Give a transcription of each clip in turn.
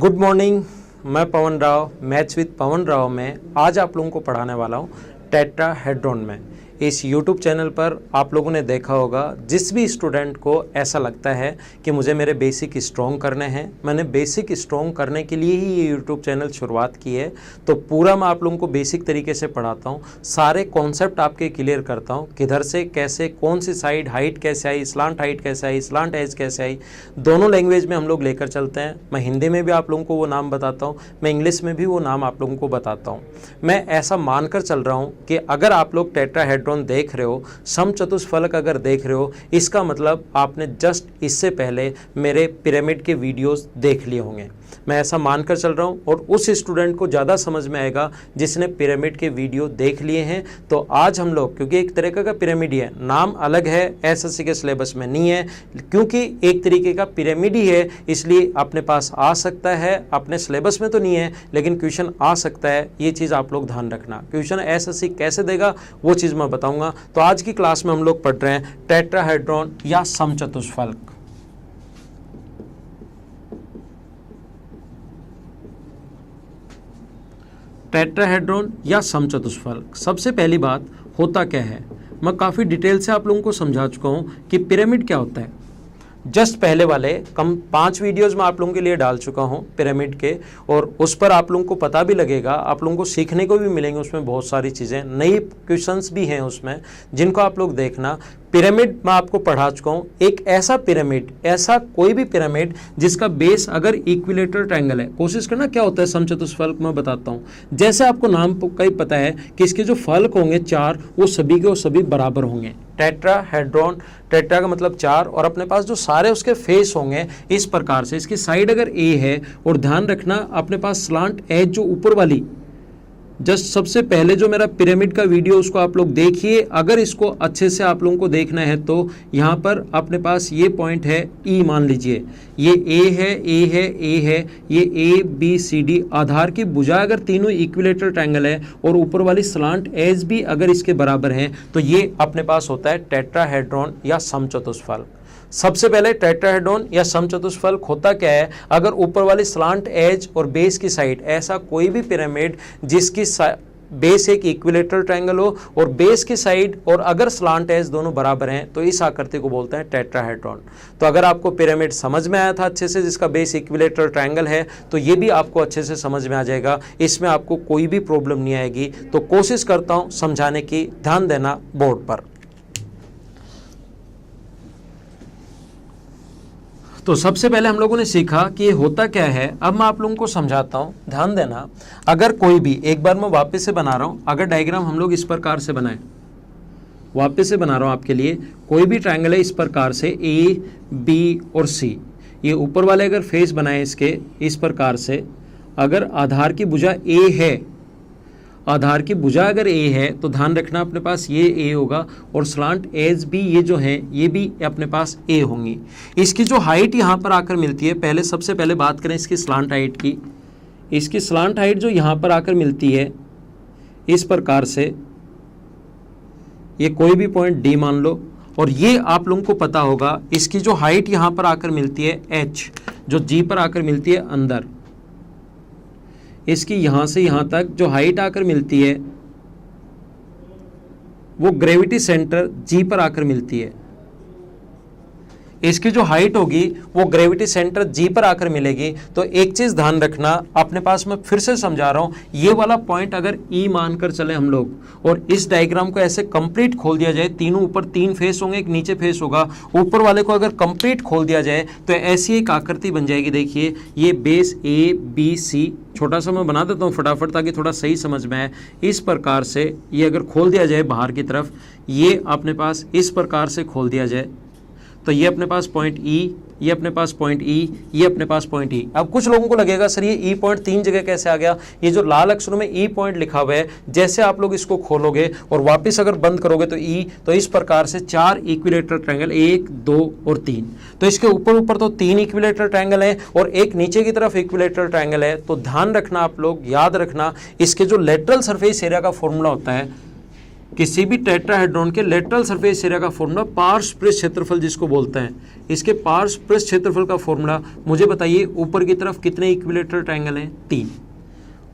Good morning. मैं पवन Rao, maths with पवन राव में आज आप लोगों को पढ़ाने वाला हूँ टेट्राहेड्रॉन में। इस YouTube चैनल पर आप लोगों ने देखा होगा, जिस भी स्टूडेंट को ऐसा लगता है कि मुझे मेरे बेसिक स्ट्रॉन्ग करने हैं, मैंने बेसिक स्ट्रॉन्ग करने के लिए ही ये YouTube चैनल शुरुआत की है। तो पूरा मैं आप लोगों को बेसिक तरीके से पढ़ाता हूँ, सारे कॉन्सेप्ट आपके क्लियर करता हूँ, किधर से कैसे, कौन सी साइड हाइट कैसे आई, स्लांट हाइट कैसे आई, स्लांट एज कैसे आई, दोनों लैंग्वेज में हम लोग लेकर चलते हैं। मैं हिंदी में भी आप लोगों को वो नाम बताता हूँ, मैं इंग्लिश में भी वो नाम आप लोगों को बताता हूँ। मैं ऐसा मानकर चल रहा हूँ कि अगर आप लोग टेट्राहेड्रॉन देख रहे हो, समचतुष्फलक अगर देख रहे हो, इसका मतलब आपने जस्ट इससे पहले मेरे पिरामिड के वीडियोस देख लिए होंगे। मैं ऐसा मानकर चल रहा हूँ और उस स्टूडेंट को ज़्यादा समझ में आएगा जिसने पिरामिड के वीडियो देख लिए हैं। तो आज हम लोग, क्योंकि एक तरीके का पिरामिड ही है, नाम अलग है, एसएससी के सिलेबस में नहीं है, क्योंकि एक तरीके का पिरामिड ही है, इसलिए अपने पास आ सकता है। अपने सिलेबस में तो नहीं है, लेकिन क्वेश्चन आ सकता है। ये चीज़ आप लोग ध्यान रखना। क्वेश्चन एसएससी कैसे देगा वो चीज़ मैं बताऊंगा। तो आज की क्लास में हम लोग पढ़ रहे हैं टेट्राहेड्रॉन या समचतुष्फलक। टेट्राहेड्रॉन या समचतुष्फलक, सबसे पहली बात होता क्या है, मैं काफ़ी डिटेल से आप लोगों को समझा चुका हूँ कि पिरामिड क्या होता है। जस्ट पहले वाले 5 वीडियोज़ मैं आप लोगों के लिए डाल चुका हूँ पिरामिड के, और उस पर आप लोगों को पता भी लगेगा, आप लोगों को सीखने को भी मिलेंगे। उसमें बहुत सारी चीज़ें, नई क्वेश्चंस भी हैं उसमें, जिनको आप लोग देखना। पिरामिड मैं आपको पढ़ा चुका हूँ। एक ऐसा पिरामिड, ऐसा कोई भी पिरामिड जिसका बेस अगर इक्विलेटरल ट्रायंगल है, कोशिश करना क्या होता है समचतुष्फलक मैं बताता हूँ। जैसे आपको नाम का ही पता है कि इसके जो फलक होंगे 4, वो सभी के वो सभी बराबर होंगे। टेट्राहेड्रॉन, टेट्रा का मतलब 4, और अपने पास जो सारे उसके फेस होंगे इस प्रकार से। इसकी साइड अगर ए है, और ध्यान रखना अपने पास स्लांट एज जो ऊपर वाली, जस्ट सबसे पहले जो मेरा पिरामिड का वीडियो उसको आप लोग देखिए। अगर इसको अच्छे से आप लोगों को देखना है तो यहाँ पर अपने पास ये पॉइंट है ई, मान लीजिए ये ए है, ए है, ए है, ये ए बी सी डी। आधार की भुजा अगर तीनों इक्विलेटरल ट्रायंगल है और ऊपर वाली स्लांट एज भी अगर इसके बराबर है, तो ये अपने पास होता है टेट्राहेड्रॉन या समचतुष्फलक। सबसे पहले टेट्राहेड्रॉन या समचतुष्फलक होता क्या है, अगर ऊपर वाली स्लांट एज और बेस की साइड, ऐसा कोई भी पिरामिड जिसकी बेस एक इक्विलेटरल ट्रायंगल हो और बेस की साइड और अगर स्लांट एज दोनों बराबर हैं, तो इस आकृति को बोलते हैं टेट्राहेड्रॉन। तो अगर आपको पिरामिड समझ में आया था अच्छे से, जिसका बेस इक्विलेटरल ट्रायंगल है, तो ये भी आपको अच्छे से समझ में आ जाएगा। इसमें आपको कोई भी प्रॉब्लम नहीं आएगी। तो कोशिश करता हूँ समझाने की, ध्यान देना बोर्ड पर। तो सबसे पहले हम लोगों ने सीखा कि ये होता क्या है। अब मैं आप लोगों को समझाता हूँ, ध्यान देना। अगर कोई भी, एक बार मैं वापस से बना रहा हूँ, अगर डायग्राम हम लोग इस प्रकार से बनाएं, वापस से बना रहा हूँ आपके लिए, कोई भी ट्रायंगल है इस प्रकार से ए बी और सी, ये ऊपर वाले अगर फेस बनाए इसके इस प्रकार से, अगर आधार की भुजा ए है, आधार की भुजा अगर ए है, तो ध्यान रखना अपने पास ये ए होगा, और स्लांट एज भी ये जो है ये भी अपने पास ए होंगी। इसकी जो हाइट यहाँ पर आकर मिलती है, पहले सबसे पहले बात करें इसकी स्लांट हाइट की। इसकी स्लांट हाइट जो यहाँ पर आकर मिलती है इस प्रकार से, ये कोई भी पॉइंट डी मान लो, और ये आप लोगों को पता होगा इसकी जो हाइट यहाँ पर आकर मिलती है एच, जो जी पर आकर मिलती है अंदर, इसकी यहाँ से यहाँ तक जो हाइट आकर मिलती है वो ग्रेविटी सेंटर जी पर आकर मिलती है। इसकी जो हाइट होगी वो ग्रेविटी सेंटर जी पर आकर मिलेगी। तो एक चीज़ ध्यान रखना, अपने पास मैं फिर से समझा रहा हूँ, ये वाला पॉइंट अगर ई मानकर चले हम लोग, और इस डायग्राम को ऐसे कंप्लीट खोल दिया जाए, तीनों ऊपर 3 फेस होंगे, एक नीचे फेस होगा, ऊपर वाले को अगर कंप्लीट खोल दिया जाए तो ऐसी एक आकृति बन जाएगी। देखिए ये बेस ए बी सी, छोटा सा मैं बना देता हूँ फटाफट ताकि थोड़ा सही समझ में आए। इस प्रकार से ये अगर खोल दिया जाए बाहर की तरफ, ये अपने पास इस प्रकार से खोल दिया जाए, तो ये अपने पास पॉइंट ई, ये अपने पास पॉइंट ई, ये अपने पास पॉइंट ई। अब कुछ लोगों को लगेगा सर ये ई पॉइंट 3 जगह कैसे आ गया, ये जो लाल अक्षरों में ई पॉइंट लिखा हुआ है, जैसे आप लोग इसको खोलोगे और वापस अगर बंद करोगे तो ई, तो इस प्रकार से 4 इक्विलेटरल ट्रायंगल, 1 2 और 3। तो इसके ऊपर ऊपर तो 3 इक्विलेटरल ट्रायंगल है और एक नीचे की तरफ इक्विलेटरल ट्रायंगल है। तो ध्यान रखना, आप लोग याद रखना, इसके जो लेटरल सरफेस एरिया का फॉर्मूला होता है किसी भी टेट्राहेड्रॉन के लेटरल सरफेस एरिया का फॉर्मूला पार्श्व पृष्ठ क्षेत्रफल जिसको बोलते हैं, इसके पार्श्व पृष्ठ क्षेत्रफल का फॉर्मूला मुझे बताइए, ऊपर की तरफ कितने इक्विलेटरल ट्रायंगल हैं? 3।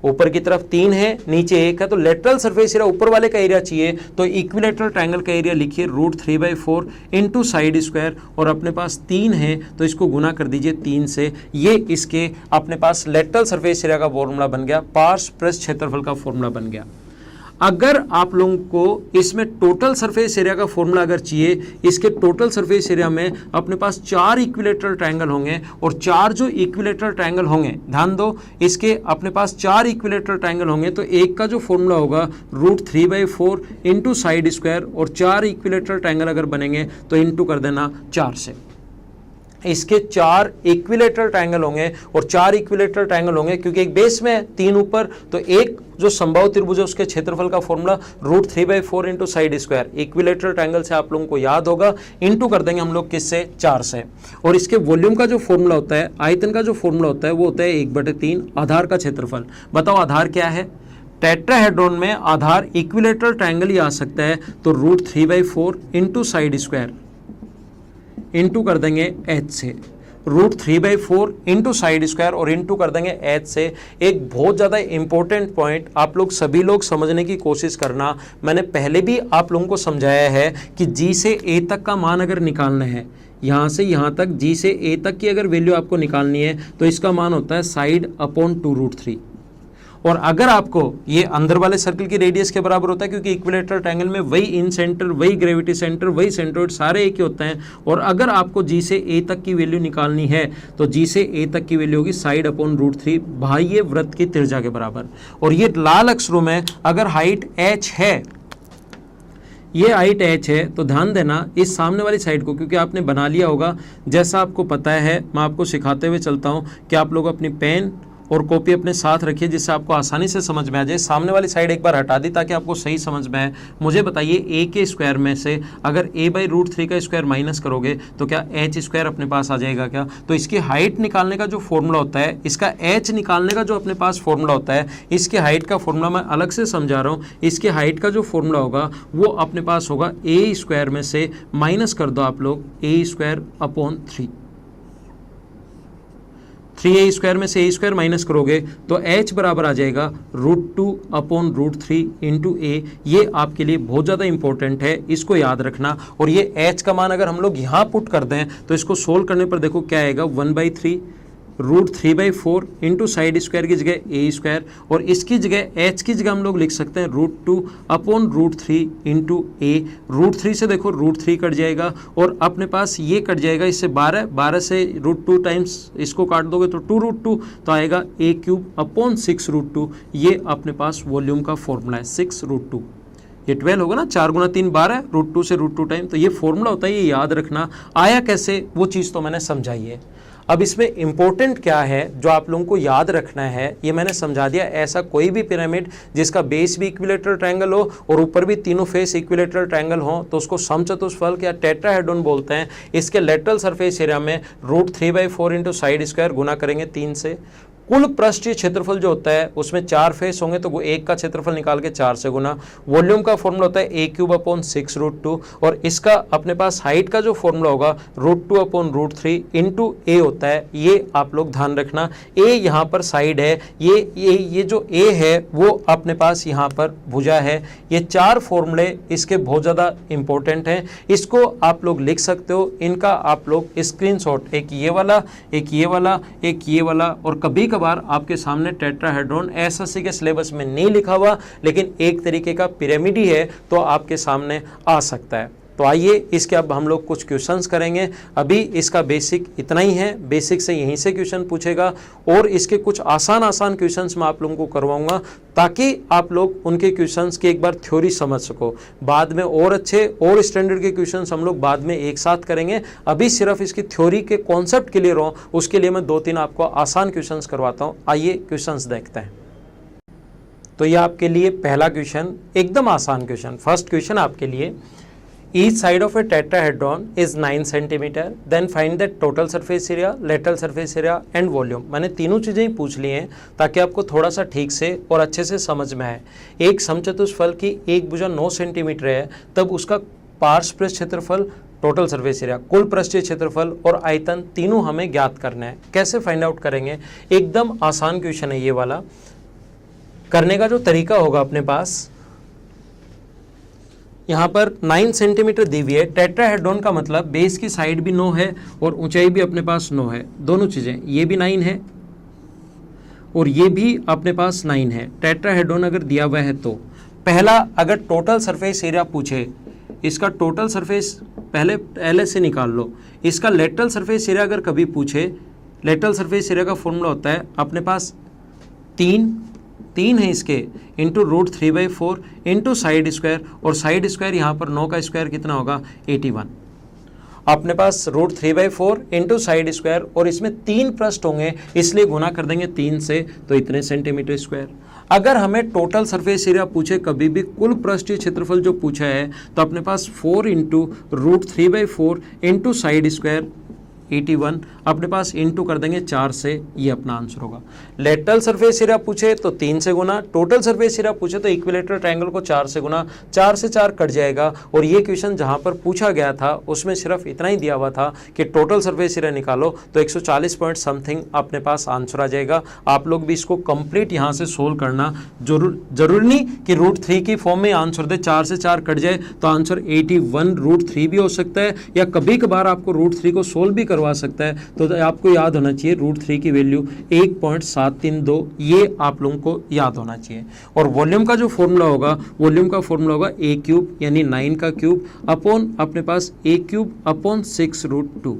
ऊपर की तरफ 3 है, नीचे 1 है, तो लेटरल सरफेस एरिया ऊपर वाले का एरिया चाहिए, तो इक्विलेटरल ट्रायंगल का एरिया लिखिए √3/4 इंटू साइड स्क्वायर, और अपने पास 3 है तो इसको गुना कर दीजिए 3 से। ये इसके अपने पास लेटरल सरफेस एरिया का फॉर्मूला बन गया, पार्श्व पृष्ठ क्षेत्रफल का फॉर्मूला बन गया। अगर आप लोगों को इसमें टोटल सरफेस एरिया का फॉर्मूला अगर चाहिए, इसके टोटल सरफेस एरिया में अपने पास 4 इक्विलेटरल ट्रायंगल होंगे, और 4 जो इक्विलेटरल ट्रायंगल होंगे, ध्यान दो, इसके अपने पास 4 इक्विलेटरल ट्रायंगल होंगे, तो एक का जो फॉर्मूला होगा √3/4 इंटू साइड स्क्वायर, और 4 इक्विलेटरल ट्रायंगल अगर बनेंगे तो इंटू कर देना 4 से। इसके 4 इक्विलेटरल ट्रायंगल होंगे, और 4 इक्विलेटरल ट्रायंगल होंगे क्योंकि एक बेस में 3 ऊपर, तो एक जो संभव त्रिभुज है उसके क्षेत्रफल का formula √3/4 into side square, equilateral triangle से आप लोगों को याद होगा, इंटू कर देंगे हम लोग किससे? 4 से। और इसके वॉल्यूम का जो फॉर्मूला होता है, आयतन का जो फॉर्मूला होता है, वो होता है 1/3 आधार का क्षेत्रफल। बताओ आधार क्या है? टेट्राहेड्रॉन में आधार इक्विलेटरल ट्रायंगल ही आ सकता है, तो √3/4 इंटू साइड स्क्वायर इंटू कर देंगे h से, √3/4 इंटू साइड स्क्वायर और इंटू कर देंगे h से। एक बहुत ज़्यादा इंपॉर्टेंट पॉइंट आप लोग सभी लोग समझने की कोशिश करना, मैंने पहले भी आप लोगों को समझाया है कि g से a तक का मान अगर निकालना है, यहाँ से यहाँ तक g से a तक की अगर वैल्यू आपको निकालनी है, तो इसका मान होता है साइड अपॉन 2√3। और अगर आपको ये अंदर वाले सर्कल की रेडियस के बराबर होता है, क्योंकि इक्विलेटरल ट्रायंगल में वही इन सेंटर, वही ग्रेविटी सेंटर, वही सेंट्रोइड सारे एक ही होते हैं। और अगर आपको जी से ए तक की वैल्यू निकालनी है, तो जी से ए तक की वैल्यू होगी साइड अपॉन √3 बाह्य वृत्त की त्रिज्या के बराबर। और ये लाल अक्षरों में अगर हाइट h है, ये हाइट h है, तो ध्यान देना इस सामने वाली साइड को, क्योंकि आपने बना लिया होगा, जैसा आपको पता है, मैं आपको सिखाते हुए चलता हूँ कि आप लोग अपनी पेन और कॉपी अपने साथ रखिए, जिससे आपको आसानी से समझ में आ जाए। सामने वाली साइड एक बार हटा दी ताकि आपको सही समझ में आए। मुझे बताइए a के स्क्वायर में से अगर a/√3 का स्क्वायर माइनस करोगे तो क्या h स्क्वायर अपने पास आ जाएगा क्या? तो इसकी हाइट निकालने का जो फॉर्मूला होता है, इसका h निकालने का जो अपने पास फॉर्मूला होता है, इसके हाइट का फॉर्मूला मैं अलग से समझा रहा हूँ। इसके हाइट का जो फॉर्मूला होगा वो अपने पास होगा a स्क्वायर में से माइनस कर दो आप लोग a² अपॉन 3। 3a स्क्वायर में से a स्क्वायर माइनस करोगे तो h बराबर आ जाएगा √2 अपॉन √3 इंटू a। ये आपके लिए बहुत ज़्यादा इंपॉर्टेंट है, इसको याद रखना। और ये h का मान अगर हम लोग यहाँ पुट कर दें तो इसको सोल्व करने पर देखो क्या आएगा, 1/3 √3/4 इंटू साइड स्क्वायर की जगह a स्क्वायर, और इसकी जगह h की जगह हम लोग लिख सकते हैं √2 अपॉन √3 इंटू a। √3 से देखो √3 कट जाएगा, और अपने पास ये कट जाएगा, इससे 12 से √2 टाइम्स इसको काट दोगे तो 2√2, तो आएगा a³ अपॉन 6√2। ये अपने पास वॉल्यूम का फॉर्मूला है 6√2। ये 12 होगा ना, 4 × 3 12, √2 से √2 टाइम, तो ये फॉर्मूला होता है, ये याद रखना। आया कैसे वो चीज़ तो मैंने समझाई है। अब इसमें इंपॉर्टेंट क्या है जो आप लोगों को याद रखना है, ये मैंने समझा दिया। ऐसा कोई भी पिरामिड जिसका बेस भी इक्विलेटरल ट्रायंगल हो और ऊपर भी तीनों फेस इक्विलेटरल ट्रायंगल हो, तो उसको समचतुष्फलक या टेट्राहेड्रॉन बोलते हैं। इसके लेटरल सरफेस एरिया में √3/4 इंटू साइड स्क्वायर गुना करेंगे 3 से। कुल पृष्ठीय क्षेत्रफल जो होता है उसमें 4 फेस होंगे, तो वो एक का क्षेत्रफल निकाल के 4 से गुना। वॉल्यूम का फॉर्मूला होता है a³ अपॉन 6√2, और इसका अपने पास हाइट का जो फॉर्मूला होगा √2 अपॉन √3 इंटू a होता है। ये आप लोग ध्यान रखना, a यहाँ पर साइड है, ये जो a है वो अपने पास यहाँ पर भुजा है। ये 4 फॉर्मूले इसके बहुत ज़्यादा इंपॉर्टेंट हैं, इसको आप लोग लिख सकते हो। इनका आप लोग स्क्रीनशॉट, एक ये वाला, एक ये वाला, एक ये वाला, और कभी बार आपके सामने टेट्राहेड्रॉन एसएससी के सिलेबस में नहीं लिखा हुआ, लेकिन एक तरीके का पिरामिड ही है, तो आपके सामने आ सकता है। तो आइए इसके अब हम लोग कुछ क्वेश्चंस करेंगे। अभी इसका बेसिक इतना ही है, बेसिक से यहीं से क्वेश्चन पूछेगा, और इसके कुछ आसान क्वेश्चंस मैं आप लोगों को करवाऊंगा ताकि आप लोग उनके क्वेश्चंस की एक बार थ्योरी समझ सको। बाद में और अच्छे और स्टैंडर्ड के क्वेश्चंस हम लोग बाद में एक साथ करेंगे। अभी सिर्फ इसकी थ्योरी के कॉन्सेप्ट क्लियर हो, उसके लिए मैं 2-3 आपको आसान क्वेश्चंस करवाता हूँ। आइए क्वेश्चंस देखते हैं। तो ये आपके लिए पहला क्वेश्चन, एकदम आसान क्वेश्चन। फर्स्ट क्वेश्चन आपके लिए, Each side of a tetrahedron is 9 cm. Then find the total surface area, lateral surface area and volume. मैंने तीनों चीज़ें ही पूछ ली हैं ताकि आपको थोड़ा सा ठीक से और अच्छे से समझ में आए। एक समचतुष्फल की एक भुजा 9 सेंटीमीटर है, तब उसका पार्श्व पृष्ठ क्षेत्रफल, टोटल सरफेस एरिया, कुल पृष्ठीय क्षेत्रफल और आयतन तीनों हमें ज्ञात करना है। कैसे फाइंड आउट करेंगे? एकदम आसान क्वेश्चन है ये वाला। करने का जो तरीका होगा अपने पास, यहाँ पर 9 सेंटीमीटर दी हुई है। टेट्राहेड्रॉन का मतलब बेस की साइड भी 9 है और ऊंचाई भी अपने पास 9 है, दोनों चीज़ें, ये भी 9 है और ये भी अपने पास 9 है। टेट्राहेड्रॉन अगर दिया हुआ है तो पहला, अगर टोटल सरफेस एरिया पूछे, इसका टोटल सरफेस पहले पहले से निकाल लो। इसका लेटरल सरफेस एरिया अगर कभी पूछे, लेटरल सरफेस एरिया का फॉर्मूला होता है अपने पास 3 है इसके, इंटू √3/4 इंटू साइड स्क्वायर, और साइड स्क्वायर यहाँ पर 9 का स्क्वायर कितना होगा? 81। अपने पास √3/4 इंटू साइड स्क्वायर, और इसमें 3 पृष्ठ होंगे इसलिए गुना कर देंगे 3 से, तो इतने सेंटीमीटर स्क्वायर। अगर हमें टोटल सरफेस एरिया पूछे, कभी भी कुल पृष्ठीय क्षेत्रफल जो पूछा है, तो अपने पास 4 इंटू √3/4 इंटू साइड स्क्वायर 81, अपने पास इंटू कर देंगे 4 से, ये अपना आंसर होगा। लेटरल सरफेस एरिया पूछे तो 3 से गुना, टोटल सरफेस एरिया पूछे तो इक्विलेटरल ट्रायंगल को 4 से गुना, 4 से 4 कट जाएगा। और ये क्वेश्चन जहाँ पर पूछा गया था उसमें सिर्फ इतना ही दिया हुआ था कि टोटल सरफेस एरिया निकालो, तो 140 पॉइंट समथिंग अपने पास आंसर आ जाएगा। आप लोग भी इसको कंप्लीट यहाँ से सोल्व करना, जरूरी नहीं कि √3 की फॉर्म में आंसर दे, 4 से 4 कट जाए तो आंसर 81 √3 भी हो सकता है, या कभी कभार आपको √3 को सोल्व भी करवा सकता है। तो आपको याद होना चाहिए √3 की वैल्यू 1.732, ये आप लोगों को याद होना चाहिए। और वॉल्यूम का जो फॉर्मूला होगा, वॉल्यूम का फॉर्मूला होगा a³ यानी 9 का क्यूब अपॉन अपने पास a³ अपॉन 6√2।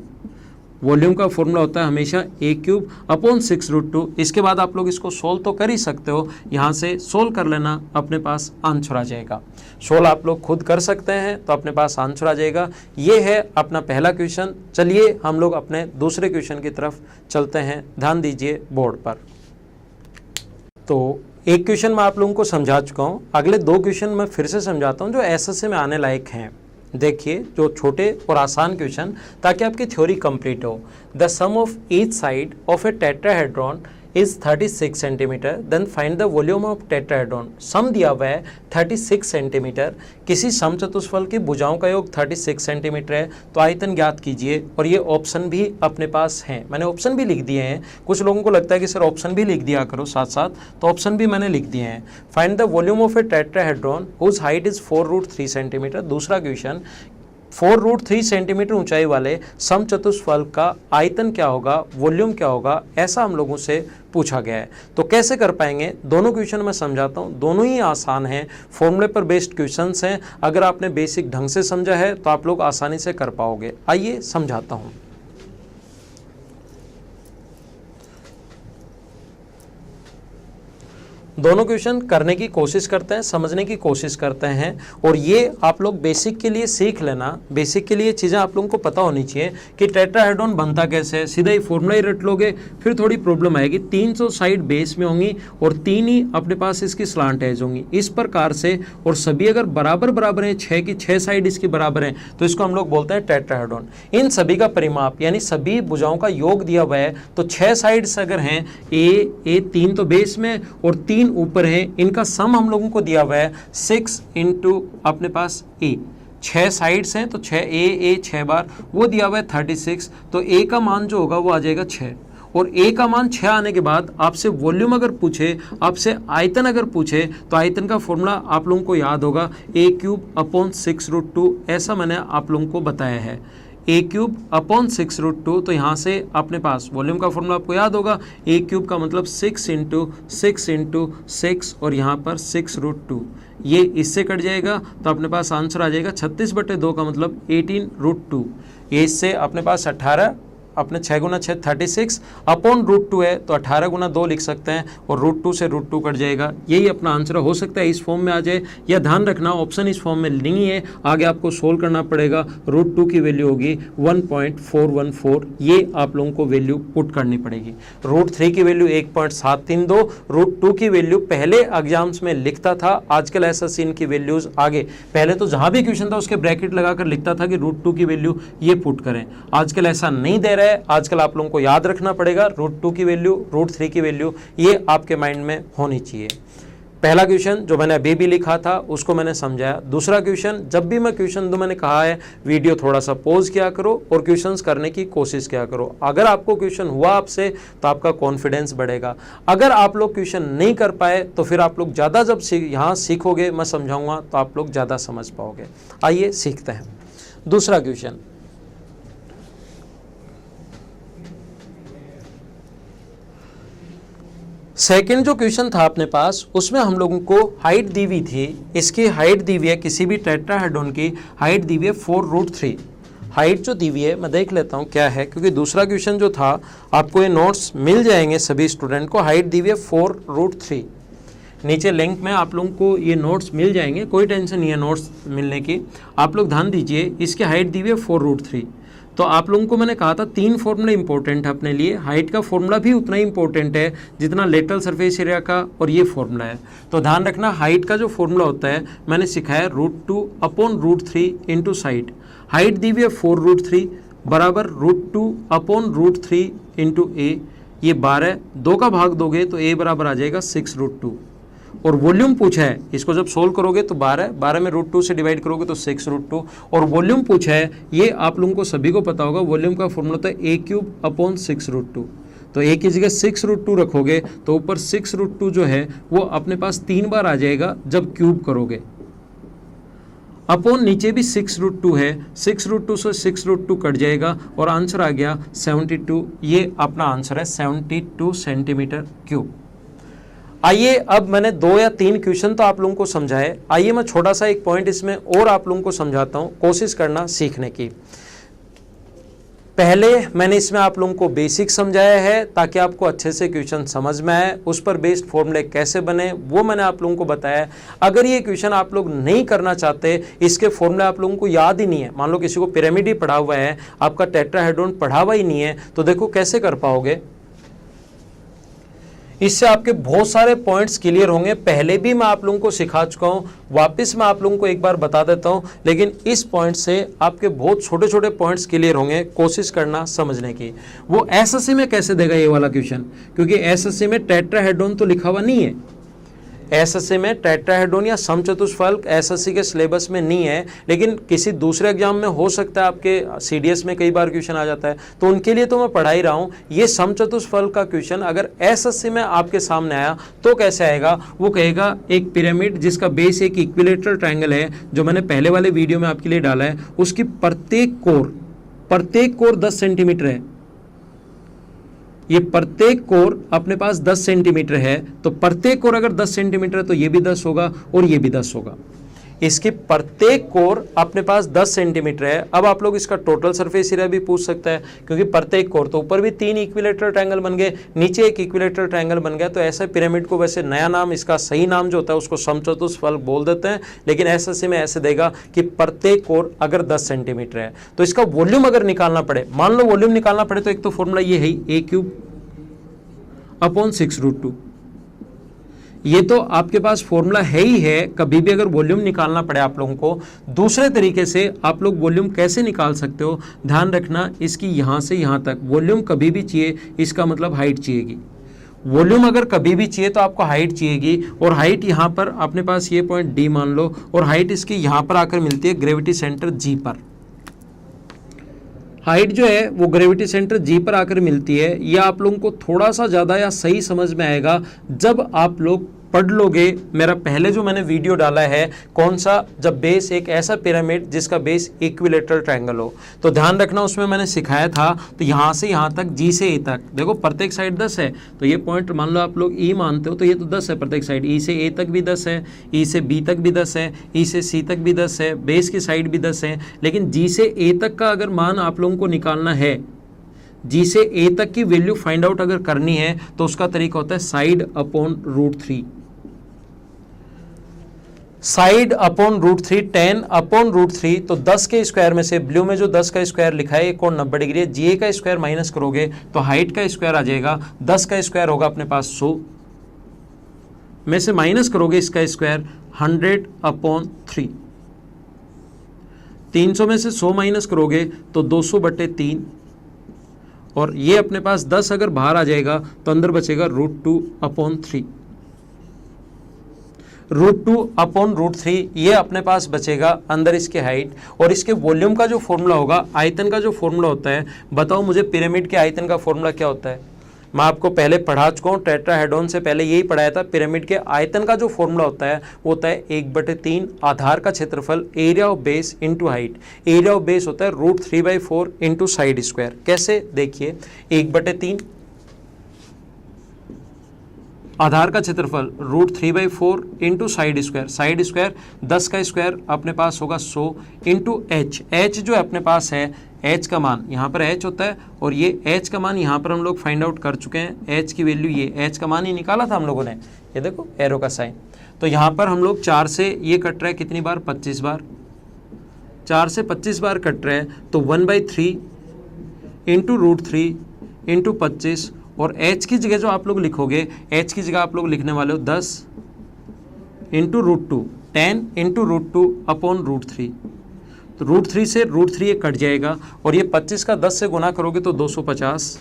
वॉल्यूम का फॉर्मूला होता है हमेशा a³ अपॉन 6√2। इसके बाद आप लोग इसको सोल्व तो कर ही सकते हो, यहाँ से सोल्व कर लेना, अपने पास आंसर आ जाएगा। सोल्व आप लोग खुद कर सकते हैं तो अपने पास आंसर आ जाएगा। ये है अपना पहला क्वेश्चन। चलिए हम लोग अपने दूसरे क्वेश्चन की तरफ चलते हैं, ध्यान दीजिए बोर्ड पर। तो एक क्वेश्चन मैं आप लोगों को समझा चुका हूँ, अगले 2 क्वेश्चन मैं फिर से समझाता हूँ जो एसएससी में आने लायक हैं। देखिए जो छोटे और आसान क्वेश्चन, ताकि आपकी थ्योरी कंप्लीट हो। The sum of each side of a tetrahedron is 36 centimetre, then find the volume of tetrahedron. Sum दिया हुआ है 36 सेंटीमीटर, किसी समचतुष्फल की भुजाओं का योग 36 सेंटीमीटर है, तो आयतन ज्ञात कीजिए। और ये ऑप्शन भी अपने पास हैं, मैंने ऑप्शन भी लिख दिए हैं। कुछ लोगों को लगता है कि सर ऑप्शन भी लिख दिया करो साथ साथ, तो ऑप्शन भी मैंने लिख दिए हैं। Find the volume of a tetrahedron whose height is 4√3 centimetre. दूसरा क्वेश्चन, 4√3 सेंटीमीटर ऊंचाई वाले समचतुष्फल का आयतन क्या होगा, वॉल्यूम क्या होगा, ऐसा हम लोगों से पूछा गया है। तो कैसे कर पाएंगे? दोनों क्वेश्चन मैं समझाता हूं, दोनों ही आसान हैं, फॉर्मूले पर बेस्ड क्वेश्चंस हैं। अगर आपने बेसिक ढंग से समझा है तो आप लोग आसानी से कर पाओगे। आइए समझाता हूं। दोनों क्वेश्चन करने की कोशिश करते हैं, समझने की कोशिश करते हैं, और ये आप लोग बेसिक के लिए सीख लेना। बेसिक के लिए चीज़ें आप लोगों को पता होनी चाहिए कि टेट्राहेड्रॉन बनता कैसे है। सीधा ही फॉर्मूला ही रट लोगे फिर थोड़ी प्रॉब्लम आएगी। 300 साइड बेस में होंगी और 3 ही अपने पास इसकी स्लांट एज होंगी, इस प्रकार से। और सभी अगर बराबर बराबर हैं, 6 की 6 साइड इसकी बराबर हैं, तो इसको हम लोग बोलते हैं टेट्राहेड्रॉन। इन सभी का परिमाप यानी सभी भुजाओं का योग दिया हुआ है, तो 6 साइड्स अगर हैं, ए 3 तो बेस में और 3 ऊपर है, इनका सम हम लोगों को दिया हुआ है 6 इंटू अपने पास ए। 6 साइड्स हैं तो 6 बार, वो दिया हुआ है 36, तो ए का मान जो होगा वो आ जाएगा 6। और ए का मान 6 आने के बाद आपसे वॉल्यूम अगर पूछे, आपसे आयतन अगर पूछे, तो आयतन का फॉर्मूला आप लोगों को याद होगा a³ अपॉन 6√2, ऐसा मैंने आप लोगों को बताया है। a³ अपॉन 6√2, तो यहाँ से अपने पास वॉल्यूम का फॉर्मूला आपको याद होगा, a³ का मतलब 6 इंटू 6 और यहाँ पर 6√2, ये इससे कट जाएगा तो अपने पास आंसर आ जाएगा 36/2 का मतलब 18√2। ये इससे अपने पास 18 अपने 6 गुना 6 36 अपॉन √2 है तो 18 गुना 2 लिख सकते हैं और √2 से √2 कट जाएगा। यही अपना आंसर हो सकता है इस फॉर्म में आ जाए, या ध्यान रखना ऑप्शन इस फॉर्म में नहीं है, आगे आपको सोल्व करना पड़ेगा। √2 की वैल्यू होगी 1.414, ये आप लोगों को वैल्यू पुट करनी पड़ेगी। √3 की वैल्यू 1.732, √2 की वैल्यू पहले एग्जाम्स में लिखता था, आजकल ऐसा सीन की वैल्यूज आगे, पहले तो जहां भी क्वेश्चन था उसके ब्रैकेट लगाकर लिखता था कि √2 की वैल्यू ये पुट करें, आजकल ऐसा नहीं दे रहा है। आजकल आप लोगों को याद रखना पड़ेगा √2 की वैल्यू, √3 की वैल्यू, ये आपके माइंड में होनी चाहिए। पहला क्वेश्चन जो मैंने अभी भी लिखा था उसको मैंने समझाया। दूसरा क्वेश्चन, जब भी मैं क्वेश्चन दूं मैंने कहा है वीडियो थोड़ा सा पॉज किया करो और क्वेश्चंस करने की कोशिश किया करो। अगर आपको क्वेश्चन हुआ आपसे तो आपका कॉन्फिडेंस बढ़ेगा। अगर आप लोग क्वेश्चन नहीं कर पाए तो फिर आप लोग ज़्यादा जब यहाँ सीखोगे, मैं समझाऊंगा तो आप लोग ज़्यादा समझ पाओगे। आइए सीखते हैं दूसरा क्वेश्चन। सेकंड जो क्वेश्चन था अपने पास उसमें हम लोगों को हाइट दी हुई थी, इसकी हाइट दी हुई है, किसी भी टेट्राहेड्रॉन की हाइट दी हुई है 4√3। हाइट जो दी हुई है मैं देख लेता हूँ क्या है, क्योंकि दूसरा क्वेश्चन जो था आपको ये नोट्स मिल जाएंगे सभी स्टूडेंट को। हाइट दी हुई है 4√3, नीचे लिंक में आप लोगों को ये नोट्स मिल जाएंगे, कोई टेंशन नहीं है नोट्स मिलने की। आप लोग ध्यान दीजिए, इसकी हाइट दी हुई है 4√3। तो आप लोगों को मैंने कहा था 3 फॉर्मूला इंपॉर्टेंट है अपने लिए, हाइट का फॉर्मूला भी उतना ही इंपॉर्टेंट है जितना लेटरल सरफेस एरिया का और ये फॉर्मूला है। तो ध्यान रखना, हाइट का जो फॉर्मूला होता है मैंने सिखाया √2 अपॉन √3 इंटू साइड। हाइट दी हुई है 4√3 बराबर √2 अपॉन √3 इंटू ए, ये 12, 2 का भाग दोगे तो ए बराबर आ जाएगा 6√2। और वॉल्यूम पूछा है, इसको जब सोल्व करोगे तो 12 में √2 से डिवाइड करोगे तो 6√2। और वॉल्यूम पूछा है, ये आप लोगों को सभी को पता होगा, वॉल्यूम का फॉर्मूला होता है a³ अपॉन 6√2। तो a की जगह 6√2 रखोगे तो ऊपर 6√2 जो है वो अपने पास 3 बार आ जाएगा जब क्यूब करोगे, अपॉन नीचे भी 6√2 है, 6√2 से 6√2 कट जाएगा और आंसर आ गया 72। ये अपना आंसर है 72 सेंटीमीटर क्यूब। आइए अब मैंने 2 या 3 क्वेश्चन तो आप लोगों को समझाए, आइए मैं छोटा सा एक पॉइंट इसमें और आप लोगों को समझाता हूं, कोशिश करना सीखने की। पहले मैंने इसमें आप लोगों को बेसिक समझाया है ताकि आपको अच्छे से क्वेश्चन समझ में आए, उस पर बेस्ड फॉर्मूले कैसे बने वो मैंने आप लोगों को बताया। अगर ये क्वेश्चन आप लोग नहीं करना चाहते, इसके फॉर्मूले आप लोगों को याद ही नहीं है, मान लो किसी को पिरामिड ही पढ़ा हुआ है, आपका टेट्राहेड्रॉन पढ़ा हुआ ही नहीं है, तो देखो कैसे कर पाओगे। इससे आपके बहुत सारे पॉइंट्स क्लियर होंगे। पहले भी मैं आप लोगों को सिखा चुका हूं, वापस मैं आप लोगों को एक बार बता देता हूं, लेकिन इस पॉइंट से आपके बहुत छोटे छोटे पॉइंट्स क्लियर होंगे। कोशिश करना समझने की। वो एसएससी में कैसे देगा ये वाला क्वेश्चन, क्योंकि एसएससी में टेट्राहेड्रॉन तो लिखा हुआ नहीं है, एसएससी में टेट्राहेड्रॉन या समचतुष्फलक एसएससी के सिलेबस में नहीं है, लेकिन किसी दूसरे एग्जाम में हो सकता है, आपके सीडीएस में कई बार क्वेश्चन आ जाता है, तो उनके लिए तो मैं पढ़ा ही रहा हूँ। ये समचतुष्फलक का क्वेश्चन अगर एसएससी में आपके सामने आया तो कैसे आएगा, वो कहेगा एक पिरामिड जिसका बेस एक इक्विलेटरल ट्रायंगल है, जो मैंने पहले वाले वीडियो में आपके लिए डाला है, उसकी प्रत्येक कोर 10 सेंटीमीटर है। ये प्रत्येक कोर अपने पास 10 सेंटीमीटर है, तो प्रत्येक कोर अगर 10 सेंटीमीटर है तो ये भी 10 होगा और ये भी 10 होगा। इसकी प्रत्येक कोर अपने पास 10 सेंटीमीटर है। अब आप लोग इसका टोटल सरफेस एरिया भी पूछ सकता है, क्योंकि प्रत्येक कोर तो ऊपर भी 3 इक्विलेटरल ट्रायंगल बन गए, नीचे एक इक्विलेटरल ट्रायंगल बन गया। तो ऐसे पिरामिड को वैसे नया नाम, इसका सही नाम जो होता है उसको समचतुष्फलक बोल देते हैं, लेकिन एसएससी में ऐसे देगा कि प्रत्येक कोर अगर 10 सेंटीमीटर है तो इसका वॉल्यूम अगर निकालना पड़े, मान लो वॉल्यूम निकालना पड़े, तो एक तो फॉर्मूला ये है a³ अपॉन 6√2। ये तो आपके पास फॉर्मूला है ही है, कभी भी अगर वॉल्यूम निकालना पड़े आप लोगों को। दूसरे तरीके से आप लोग वॉल्यूम कैसे निकाल सकते हो, ध्यान रखना, इसकी यहाँ से यहाँ तक वॉल्यूम कभी भी चाहिए, इसका मतलब हाइट चाहिएगी। वॉल्यूम अगर कभी भी चाहिए तो आपको हाइट चाहिएगी, और हाइट यहाँ पर अपने पास ये पॉइंट डी मान लो, और हाइट इसकी यहाँ पर आकर मिलती है ग्रेविटी सेंटर जी पर। हाइट जो है वो ग्रेविटी सेंटर जी पर आकर मिलती है। यह आप लोगों को थोड़ा सा ज़्यादा या सही समझ में आएगा जब आप लोग पढ़ लोगे मेरा पहले जो मैंने वीडियो डाला है, कौन सा, जब बेस एक ऐसा पिरामिड जिसका बेस इक्विलेटरल ट्रायंगल हो। तो ध्यान रखना, उसमें मैंने सिखाया था, तो यहाँ से यहाँ तक, जी से ए तक, देखो प्रत्येक साइड 10 है, तो ये पॉइंट मान लो आप लोग ई मानते हो, तो ये तो 10 है प्रत्येक साइड। ई से ए तक भी 10 है, ई से बी तक भी 10 है, ई से सी तक भी 10 है, बेस की साइड भी 10 है। लेकिन जी से ए तक का अगर मान आप लोगों को निकालना है, जी से ए तक की वैल्यू फाइंड आउट अगर करनी है तो उसका तरीका होता है side upon √3। Side upon √3, 10 upon √3, तो 10 के स्क्वायर में से ब्लू में जो 10 का स्क्वायर लिखा है 1 कोण 90 डिग्री है, जीए का स्क्वायर माइनस करोगे तो हाइट का स्क्वायर आ जाएगा, 10 का स्क्वायर होगा अपने पास 100 में से माइनस करोगे इसका स्क्वायर 100 अपॉन 3, 300 में से 100 माइनस करोगे तो 200/3, और ये अपने पास 10 अगर बाहर आ जाएगा तो अंदर बचेगा √2 अपॉन 3। √2 अपॉन √3 ये अपने पास बचेगा अंदर इसके हाइट, और इसके वॉल्यूम का जो फॉर्मूला होगा, आयतन का जो फॉर्मूला होता है, बताओ मुझे पिरामिड के आयतन का फॉर्मूला क्या होता है। मैं आपको पहले पढ़ा चुका हूँ, टेट्राहेड्रॉन से पहले यही पढ़ाया था। पिरामिड के आयतन का जो फॉर्मूला होता है वो होता है 1/3 आधार का क्षेत्रफल area of base into height. Area of base होता है √3/4 इंटू साइड स्क्वायर। कैसे, देखिए 1/3 आधार का क्षेत्रफल √3/4 into side square, side square 10 का स्क्वायर अपने पास होगा 100 इंटू एच। एच जो अपने पास है, एच का मान यहाँ पर एच होता है, और ये एच का मान यहाँ पर हम लोग फाइंड आउट कर चुके हैं। एच की वैल्यू, ये एच का मान ही निकाला था हम लोगों ने, ये देखो एरो का साइन। तो यहाँ पर हम लोग 4 से ये कट रहा है कितनी बार, 25 बार, 4 से 25 बार कट रहे हैं, तो 1/3 इंटू √3 इंटू 25, और h की जगह जो आप लोग लिखोगे, h की जगह आप लोग लिखने वाले हो 10 इंटू √2, 10 इंटू √2 अपॉन √3। तो √3 से √3 ये कट जाएगा, और ये 25 का 10 से गुना करोगे तो 250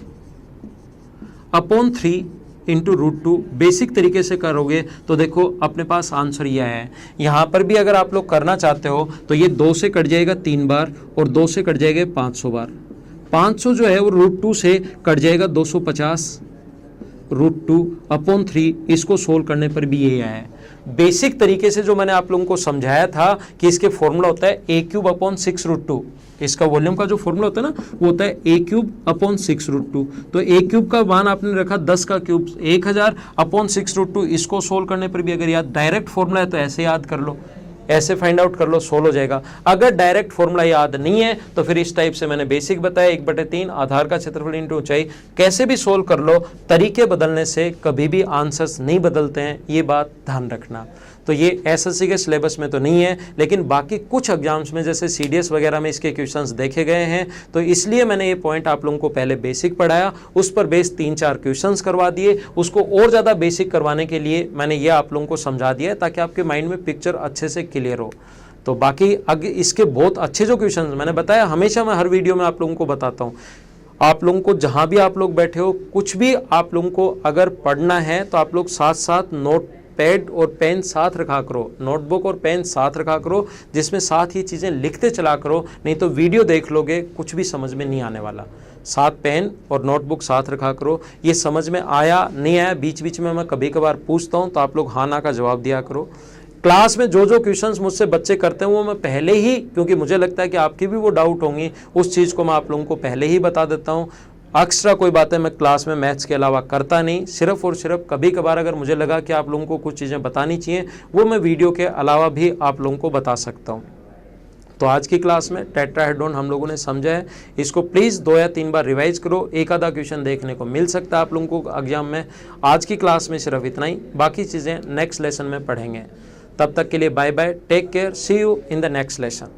अपॉन 3 इंटू √2। बेसिक तरीके से करोगे तो देखो अपने पास आंसर यह है। यहाँ पर भी अगर आप लोग करना चाहते हो तो ये 2 से कट जाएगा 3 बार, और 2 से कट जाएगा 500 बार। 500 जो है वो √2 से कट जाएगा 250 √2 अपॉन 3। इसको सोल्व करने पर भी ये आया है। बेसिक तरीके से जो मैंने आप लोगों को समझाया था कि इसके फॉर्मूला होता है a³ अपॉन 6 √2। इसका वॉल्यूम का जो फॉर्मूला होता है ना वो होता है a³ अपॉन 6 √2। तो a³ का मान आपने रखा 10 का क्यूब 1000 अपॉन 6 √2। इसको सोल्व करने पर भी अगर याद डायरेक्ट फॉर्मूला है तो ऐसे याद कर लो, ऐसे फाइंड आउट कर लो, सोल्व हो जाएगा। अगर डायरेक्ट फॉर्मूला याद नहीं है तो फिर इस टाइप से मैंने बेसिक बताया, 1/3 आधार का क्षेत्रफल इंटू ऊंचाई, कैसे भी सोल्व कर लो। तरीके बदलने से कभी भी आंसर्स नहीं बदलते हैं, ये बात ध्यान रखना। तो ये एसएससी के सिलेबस में तो नहीं है, लेकिन बाकी कुछ एग्जाम्स में जैसे सीडीएस वगैरह में इसके क्वेश्चंस देखे गए हैं, तो इसलिए मैंने ये पॉइंट आप लोगों को पहले बेसिक पढ़ाया, उस पर बेस 3-4 क्वेश्चंस करवा दिए। उसको और ज़्यादा बेसिक करवाने के लिए मैंने ये आप लोगों को समझा दिया ताकि आपके माइंड में पिक्चर अच्छे से क्लियर हो। तो बाकी अगर इसके बहुत अच्छे जो क्वेश्चन मैंने बताया, हमेशा मैं हर वीडियो में आप लोगों को बताता हूँ, आप लोगों को जहाँ भी आप लोग बैठे हो, कुछ भी आप लोगों को अगर पढ़ना है तो आप लोग साथ साथ नोट पैड और पेन साथ रखा करो, नोटबुक और पेन साथ रखा करो, जिसमें साथ ही चीज़ें लिखते चला करो। नहीं तो वीडियो देख लोगे, कुछ भी समझ में नहीं आने वाला। साथ पेन और नोटबुक साथ रखा करो। ये समझ में आया नहीं आया बीच बीच में मैं कभी कभार पूछता हूँ, तो आप लोग हाँ ना का जवाब दिया करो। क्लास में जो जो क्वेश्चंस मुझसे बच्चे करते हैं वो मैं पहले ही, क्योंकि मुझे लगता है कि आपकी भी वो डाउट होंगी, उस चीज़ को मैं आप लोगों को पहले ही बता देता हूँ। एक्स्ट्रा कोई बातें मैं क्लास में मैथ्स के अलावा करता नहीं, सिर्फ और सिर्फ कभी कभार अगर मुझे लगा कि आप लोगों को कुछ चीज़ें बतानी चाहिए, वो मैं वीडियो के अलावा भी आप लोगों को बता सकता हूँ। तो आज की क्लास में टेट्राहेड्रॉन हम लोगों ने समझा है, इसको प्लीज़ 2 या 3 बार रिवाइज करो, एक आधा क्वेश्चन देखने को मिल सकता है आप लोगों को एग्जाम में। आज की क्लास में सिर्फ इतना ही, बाकी चीज़ें नेक्स्ट लेसन में पढ़ेंगे। तब तक के लिए bye bye, take care, see you in the next lesson.